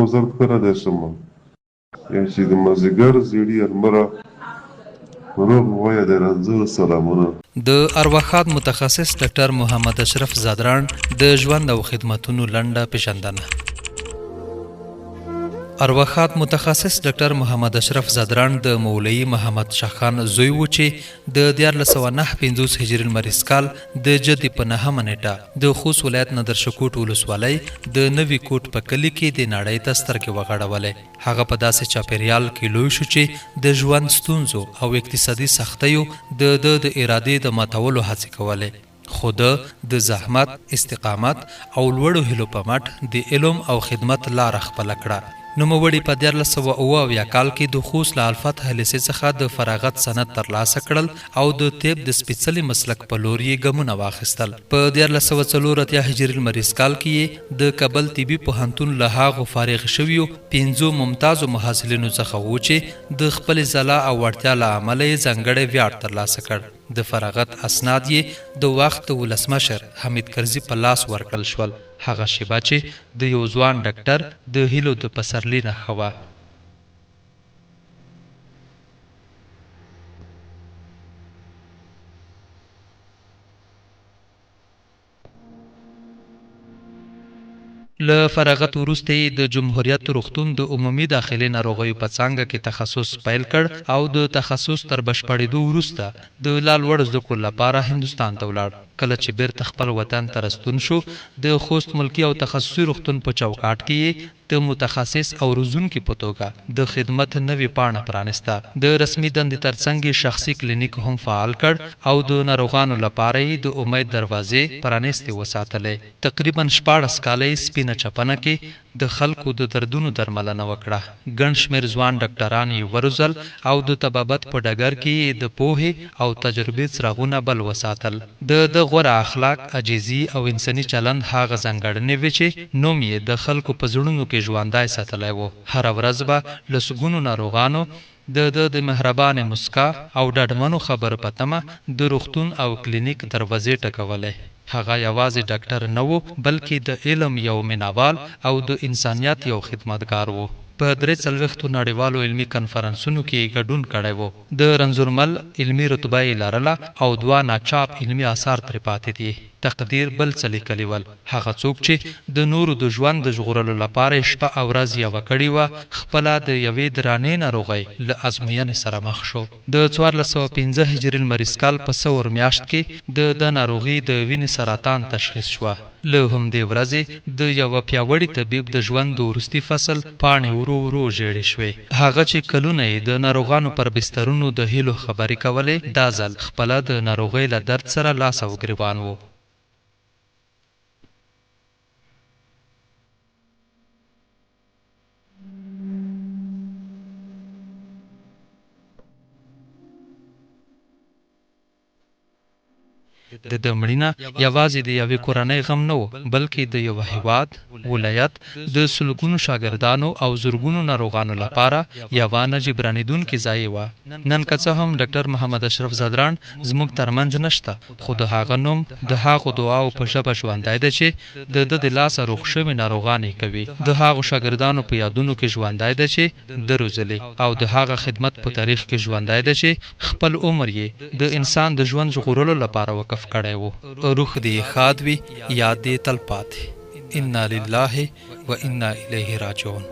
مزل کره دی شمه یا چې د مازدیګر زیړي المره روغ وایه د رنځور سلامونه. د ارواښاد متخصص ډاکټر محمد اشرف زادران د ژوند او خدمتونو لنډه پیژندنه. ارواښاد متخصص ډاکټر محمد اشرف زادران د مولوي محمد شاه خان زوی و چې د 1459 هجري لمریز کال د جدي په 9مه نیټه د خوست ولایت ندرشکوټ ولسوالۍ د نوي کوټ په کلي کې د نړۍ ته سترګې وغړولې. هغه په داسې چاپیریال کې لوی شو چې د ژوند ستونزو او اقتصادي سختیو د ارادې د ماتولو هڅې کولې، خو د زحمت، استقامت او لوړو هیلو په مټ د علم او خدمت لاره خپله کړه. نوموړي په 1478 کال کې د خوست له الفتح لیسې څخه د فراغت سند ترلاسه کړل او د طب د سپیڅلي مسلک په لور یې ګامونه واخیستل. په 1484 هجري لمریز کال کې د کابل طبي پوهنتون له هغو فارغ شویو 5 ممتازو محصلینو څخه و چې د خپل ځلا او وړتیا له امله یې ځانګړی ویاړ ترلاسه کړ. د فراغت اسناد یې د وخت ولسمشر حمید کرزي په لاس ورکړل شول، هغه شیبه چې د یو ځوان ډاکټر د هیلو د پسرلي نښه وه. له فراغت وروسته یې د جمهوریت روغتون د عمومي داخلي ناروغیو په څانګه کې تخصص پیل کړ او د تخصص تر بشپړېدو وروسته د لا لوړ زده کړو لپاره هندوستان ته ولاړ. کله چې بیرته خپل وطن ته راستون شو، د خوست ملکي او تخصصي روغتون په چوکاټ کې د متخصص او روزونکي په توګه د خدمت نوې پاڼه پرانسته. د رسمي دندې ترڅنګ شخصي کلینیک هم فعال کړ او د ناروغانو لپاره یې د امید دروازې پرانستې وساتلې. تقریبا 14 کاله یې سپینه چپنه کې د خلکو د دردونو درملنه وکړه. ګڼ شمېر ځوان ډاکټران یې وروزل او د طبابت په ډګر کې د پوهې او تجربې څراغونه بل وساتل. د غوره اخلاق، عاجزي او انساني چلند هغه ځانګړنې وې چې نوم یې د خلکو په زړونو کې ژوندی ساتلی و. هره ورځ به لسګونو ناروغانو د مهربانې مسکا او ډاډمنو خبرو په تمه د روغتون او کلینیک دروازې ټکولې. هغه یوازې ډاکټر نه و، بلکې د علم یو مینوال او د انسانیت یو خدمتګار و. په 43 نړیوالو علمي کنفرانسونو کې ګډون کړی و. د رنځورمل علمي رتبه یې لرله او 2 ناچاپ علمي اثار ترې پاتې دي. تقدیر بل څه لیکلي ول. هغه څوک چې د نورو د ژوند د ژغورلو لپاره شپه او ورځ یوه کړې وه، خپله د یوې درانې ناروغۍ له ازموینې سره مخ شو. د 1415 هجري لمریز کال په سور میاشت کې د ناروغي د وینې سرطان تشخیص شوه. له همدې ورځې د یوه پیاوړي طبیب د ژوند د وروستي فصل پاڼې ورو ورو ژیړې شوې. هغه چې کلونه یې د ناروغانو پر بسترونو د هیلو خبرې کولې، دا ځل خپله د ناروغۍ له درد سره لاس او ګریوان و. د مړینه یوازې د یوې کورنۍ غم نه و، بلکې د یو هیواد، ولایت، د سلګونو شاګردانو او زرګونو ناروغانو لپاره یوه نه جبرانېدونکې ضایع وه. نن که څه هم ډاکټر محمد اشرف زادران زموږ ترمنځ نشته، خو د هغه نوم د هغو دعاو په ژبه ژوندی دی چې د لاسه روغ شوي ناروغان یې کوي. د هغو شاګردانو په یادونو کې ژوندی دی چې ده روزلي، او د هغه خدمت په تاریخ کې ژوندی دی چې خپل عمر یې د انسان د ژوند ژغورلو لپاره وقف کړی و. روح دې ښاد وي، یاد دې تل پاتې. انا لله و انا الیه راجعون.